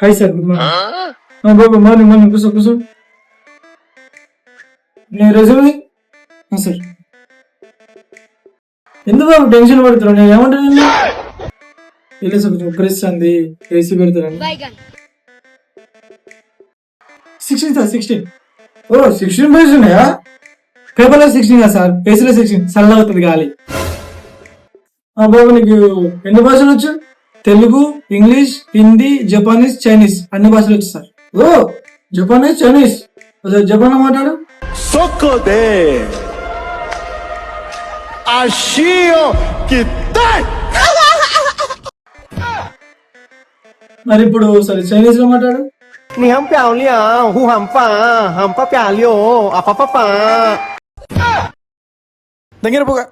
Hi sir, good morning. బాబు morning morning కూర్చో కూర్చో. నేను రెజ్యూమే సార్. ఎందుకు బాబు టెన్షన్ పడుతున్నావు? నేను ఏమంటాను వెళ్ళి సార్ ఉక్కరిస్తుంది, ఏసీ పెడతాను. 16 సార్, 16. ఓ 16 పేజెస్ ఉన్నాయా? పేపర్లో 16 సార్, ఏసీలో 16. చల్ల అవుతుంది గాలి. బాబు నీకు ఎన్ని భాషలు వచ్చు? Telugu, English, Hindi, Japanese, Chinese అన్ని భాషలు వచ్చు సార్. ఓ జపానీస్, చైనీస్. జపాన్ మాట్లాడు. Socode Ashio Kitai. మరి ఇప్పుడు సరే చైనీస్ లో మాట్లాడు. 你很漂亮，我很漂亮，啊爸爸爸。Dengar buka.